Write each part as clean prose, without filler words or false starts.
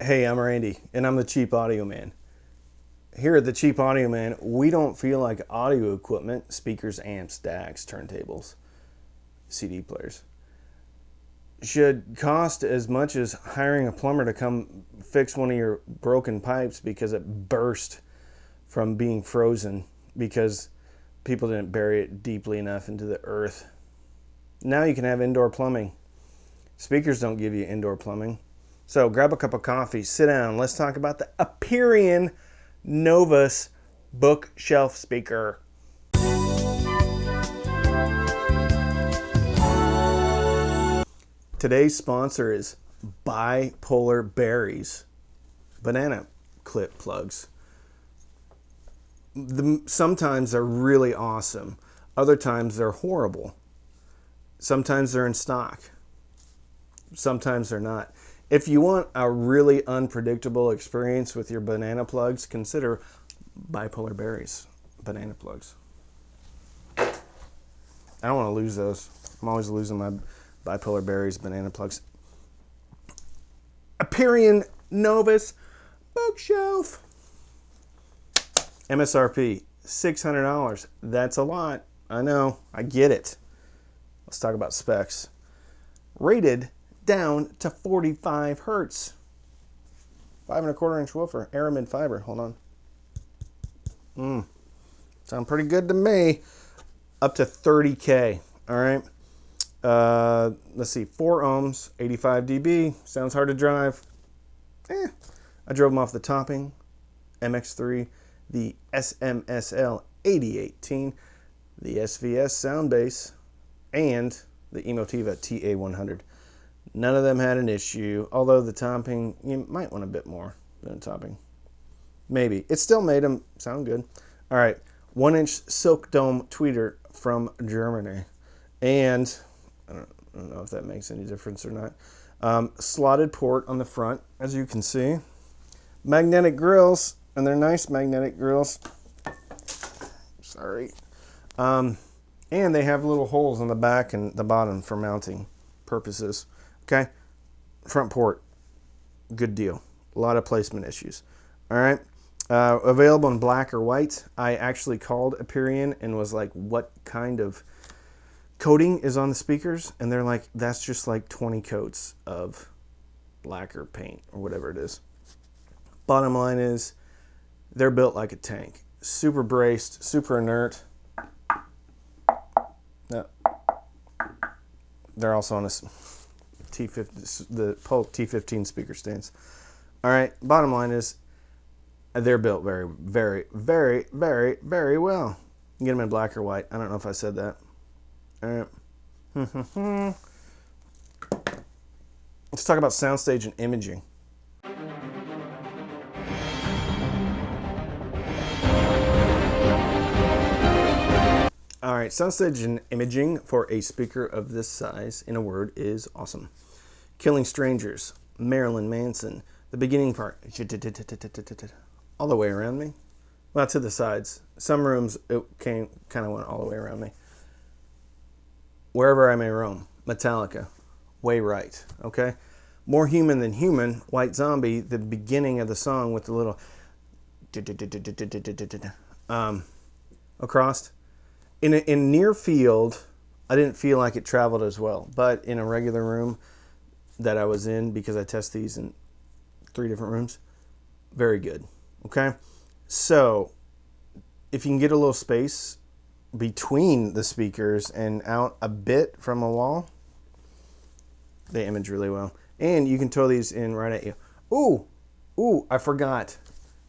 Hey, I'm Randy, and I'm the Cheap Audio Man. Here at the Cheap Audio Man, we don't feel like audio equipment, speakers, amps, DACs, turntables, CD players, should cost as much as hiring a plumber to come fix one of your broken pipes because it burst from being frozen because people didn't bury it deeply enough into the earth. Now you can have indoor plumbing. Speakers don't give you indoor plumbing. So grab a cup of coffee, sit down, let's talk about the Aperion Novus bookshelf speaker. Today's sponsor is Bipolar Berries banana clip plugs. Sometimes they're really awesome. Other times they're horrible. Sometimes they're in stock. Sometimes they're not. If you want a really unpredictable experience with your banana plugs, consider Bipolar Berries banana plugs. I don't want to lose those. I'm always losing my Bipolar Berries banana plugs. Aperion Novus bookshelf. MSRP $600. That's a lot. I know. I get it. Let's talk about specs. Rated down to 45 hertz. 5¼ inch woofer, aramid fiber. Hold on. Sound pretty good to me. Up to 30K. All right. Let's see. 4 ohms, 85 dB. Sounds hard to drive. I drove them off the Topping MX3, the SMSL 8018, the SVS Soundbase, and the Emotiva TA100. None of them had an issue, although the Topping, you might want a bit more than a Topping. Maybe. It still made them sound good. All right, 1-inch silk dome tweeter from Germany. And I don't know if that makes any difference or not. Slotted port on the front, as you can see. Magnetic grills, and they're nice magnetic grills. Sorry. And they have little holes on the back and the bottom for mounting purposes. Okay, front port, good deal. A lot of placement issues. All right, available in black or white. I actually called Aperion and was like, what kind of coating is on the speakers? And they're like, that's just like 20 coats of lacquer paint or whatever it is. Bottom line is, they're built like a tank. Super braced, super inert. No. They're also on a T50, the Polk T15 speaker stands. All right, bottom line is they're built very, very, very, very, very well. You can get them in black or white. I don't know if I said that. All right. Let's talk about Soundstage and Imaging. All right, Soundstage and Imaging for a speaker of this size, in a word, is awesome. Killing Strangers, Marilyn Manson, the beginning part, all the way around me. Well, to the sides. Some rooms, it kind of went all the way around me. Wherever I May Roam, Metallica, way right, okay? More Human Than Human, White Zombie, the beginning of the song with the little across. In near field, I didn't feel like it traveled as well, but in a regular room that I was in, because I test these in 3 different rooms, very good, okay? So if you can get a little space between the speakers and out a bit from a wall, they image really well. And you can throw these in right at you. Ooh, I forgot.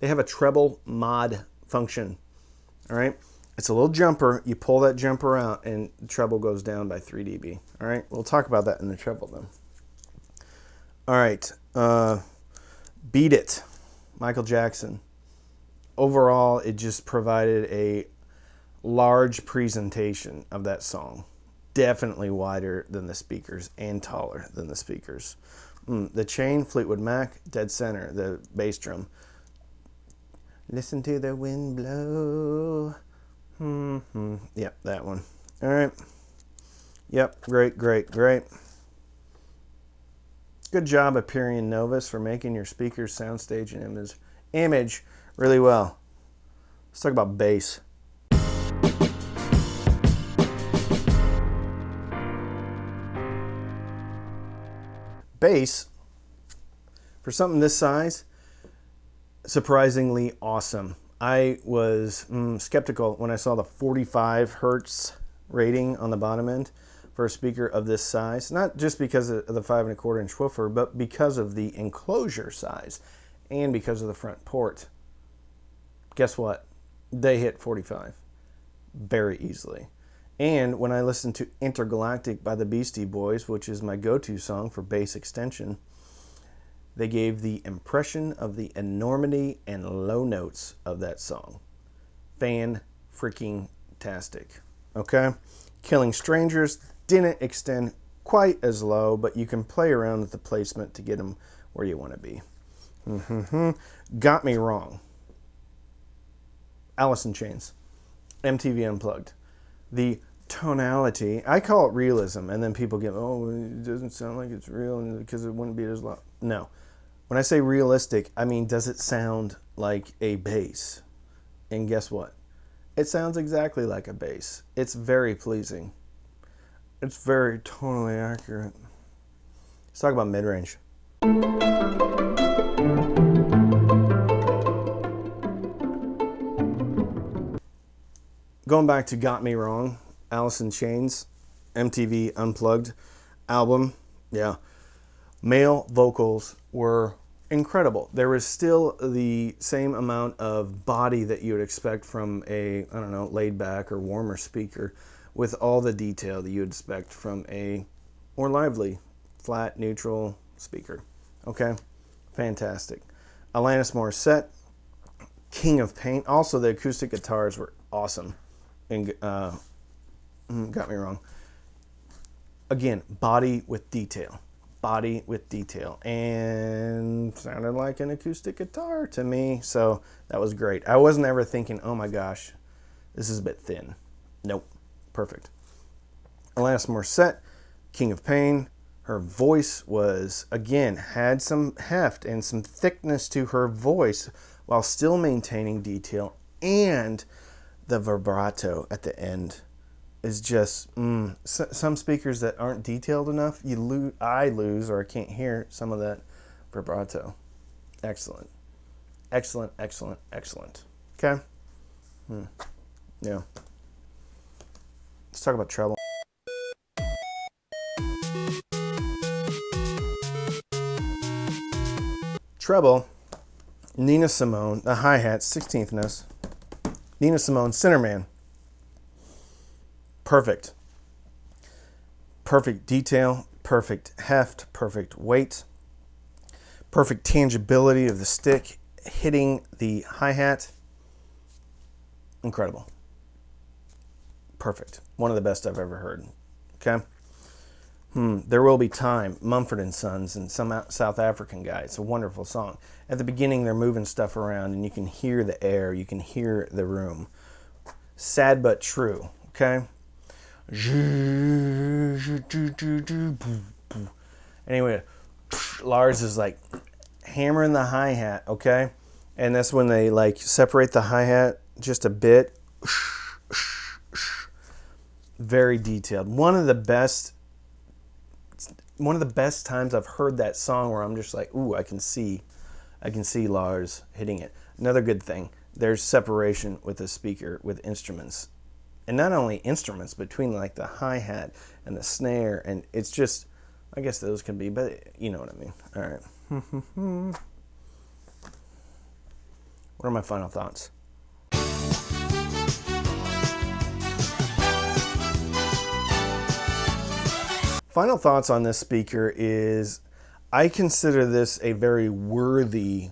They have a treble mod function, all right? It's a little jumper. You pull that jumper out and the treble goes down by 3 dB. All right, we'll talk about that in the treble then. All right, Beat It, Michael Jackson. Overall, it just provided a large presentation of that song. Definitely wider than the speakers and taller than the speakers. The chain, Fleetwood Mac, dead center, the bass drum. Listen to the wind blow. Yep, that one. All right. Yep, great. Good job, Aperion Novus, for making your speakers soundstage and image really well. Let's talk about bass. Bass, for something this size, surprisingly awesome. I was skeptical when I saw the 45 hertz rating on the bottom end for a speaker of this size, not just because of the 5 1/4 inch woofer, but because of the enclosure size and because of the front port. Guess what? They hit 45 very easily. And when I listened to Intergalactic by the Beastie Boys, which is my go-to song for bass extension, they gave the impression of the enormity and low notes of that song. Fan-freaking-tastic. Okay? Killing Strangers didn't extend quite as low, but you can play around with the placement to get them where you want to be. Got Me Wrong. Alice in Chains. MTV Unplugged. The tonality, I call it realism, and then people get, oh, it doesn't sound like it's real because it wouldn't be as loud. No. When I say realistic, I mean, does it sound like a bass? And guess what? It sounds exactly like a bass. It's very pleasing. It's very tonally accurate. Let's talk about mid-range. Going back to Got Me Wrong, Alice in Chains, MTV Unplugged album, yeah. Male vocals were incredible. There was still the same amount of body that you would expect from a, I don't know, laid back or warmer speaker, with all the detail that you would expect from a more lively, flat, neutral speaker. Okay? Fantastic. Alanis Morissette, King of Pain. Also, the acoustic guitars were awesome. And Got Me Wrong. Again, body with detail. Body with detail. And sounded like an acoustic guitar to me. So that was great. I wasn't ever thinking, oh my gosh, this is a bit thin. Nope. Perfect. Alanis Morissette, King of Pain. Her voice was, again, had some heft and some thickness to her voice while still maintaining detail. And the vibrato at the end is just, some speakers that aren't detailed enough, I lose or I can't hear some of that vibrato. Excellent. Excellent, excellent, excellent. Okay? Yeah. Let's talk about treble. Treble, Nina Simone, the hi-hat, 16th notes. Nina Simone, Centerman. Perfect. Perfect detail, perfect heft, perfect weight, perfect tangibility of the stick hitting the hi-hat. Incredible. Perfect. One of the best I've ever heard. Okay? There Will Be Time, Mumford & Sons, and some South African guy. It's a wonderful song. At the beginning, they're moving stuff around, and you can hear the air. You can hear the room. Sad but true. Okay? Anyway, Lars is like hammering the hi-hat, okay? And that's when they like separate the hi-hat just a bit. Very detailed. One of the best times I've heard that song where I'm just like, ooh, I can see Lars hitting it. Another good thing, there's separation with the speaker with instruments. And not only instruments, between like the hi-hat and the snare, and it's just, I guess those can be, but you know what I mean. All right. What are my final thoughts? Final thoughts on this speaker is I consider this a very worthy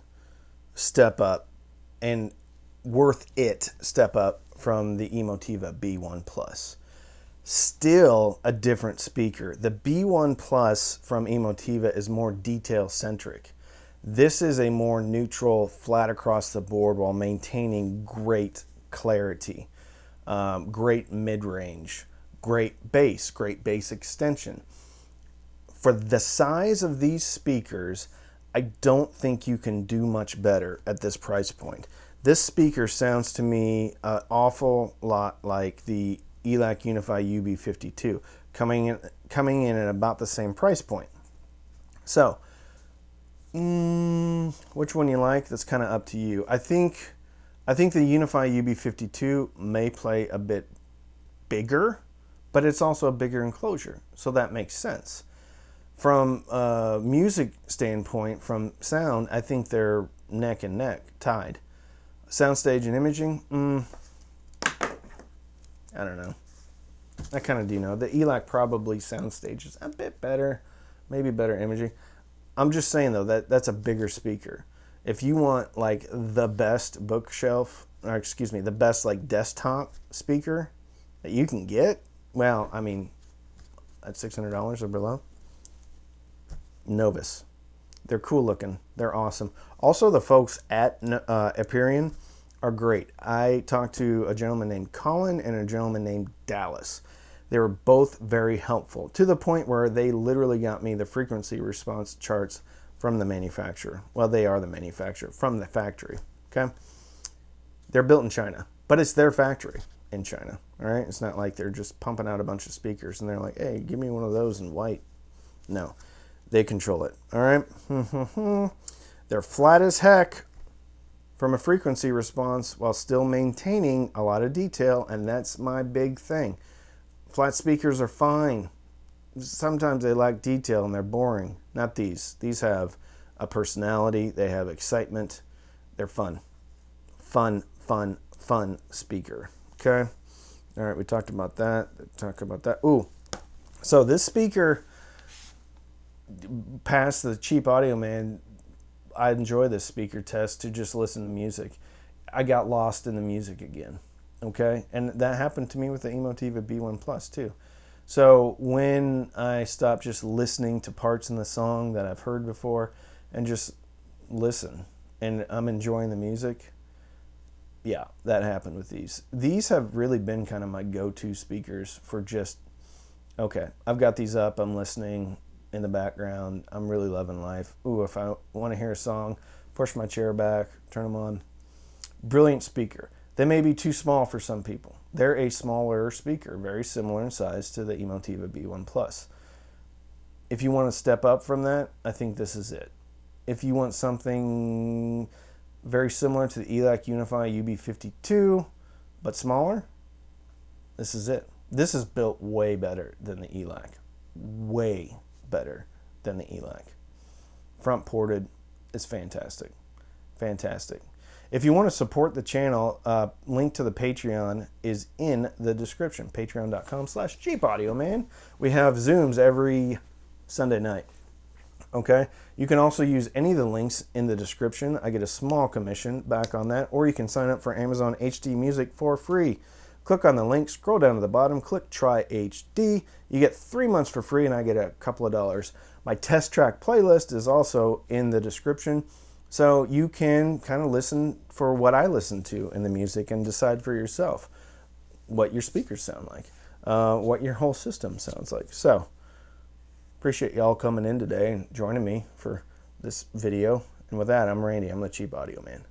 step up and worth it step up from the Emotiva B1 Plus. Still a different speaker. The B1 Plus from Emotiva is more detail centric. This is a more neutral, flat across the board while maintaining great clarity, great mid-range, great bass extension. For the size of these speakers, I don't think you can do much better at this price point. This speaker sounds to me an awful lot like the ELAC Unify UB52, coming in at about the same price point. So, which one you like? That's kind of up to you. I think the Unify UB52 may play a bit bigger, but it's also a bigger enclosure, so that makes sense. From a music standpoint, from sound, I think they're neck and neck, tied. Soundstage and Imaging, I don't know. I kind of do know. The ELAC probably Soundstage is a bit better, maybe better imaging. I'm just saying though, that's a bigger speaker. If you want like the best bookshelf, or excuse me, the best like desktop speaker that you can get, well, I mean, at $600 or below, Novus. They're cool looking. They're awesome. Also, the folks at Aperion are great. I talked to a gentleman named Colin and a gentleman named Dallas. They were both very helpful, to the point where they literally got me the frequency response charts from the manufacturer. Well, they are the manufacturer, from the factory. Okay? They're built in China, but it's their factory in China. All right? It's not like they're just pumping out a bunch of speakers and they're like, hey, give me one of those in white. No. They control it. All right? They're flat as heck from a frequency response while still maintaining a lot of detail, and that's my big thing. Flat speakers are fine. Sometimes they lack detail and they're boring. Not these. These have a personality. They have excitement. They're fun. Fun speaker. Okay? All right, we talked about that. Ooh. So this speaker past the Cheap Audio Man, I enjoy this speaker test to just listen to music. I got lost in the music again, okay? And that happened to me with the Emotiva B1 Plus too. So when I stop just listening to parts in the song that I've heard before and just listen, and I'm enjoying the music, yeah, that happened with these. These have really been kind of my go-to speakers for just, okay, I've got these up, I'm listening in the background, I'm really loving life. Ooh, if I want to hear a song, push my chair back, turn them on. Brilliant speaker. They may be too small for some people. They're a smaller speaker, very similar in size to the Emotiva B1 Plus. If you want to step up from that, I think this is it. If you want something very similar to the ELAC Unify UB52, but smaller, this is it. This is built way better than the ELAC. Way better than the ELAC. Front ported is fantastic. Fantastic. If you want to support the channel, link to the Patreon is in the description. Patreon.com/CheapAudioMan. We have Zooms every Sunday night. Okay? You can also use any of the links in the description. I get a small commission back on that. Or you can sign up for Amazon HD Music for free. Click on the link, scroll down to the bottom, click Try HD. You get 3 months for free, and I get a couple of dollars. My test track playlist is also in the description, so you can kind of listen for what I listen to in the music and decide for yourself what your speakers sound like, what your whole system sounds like. So, appreciate y'all coming in today and joining me for this video. And with that, I'm Randy. I'm the Cheap Audio Man.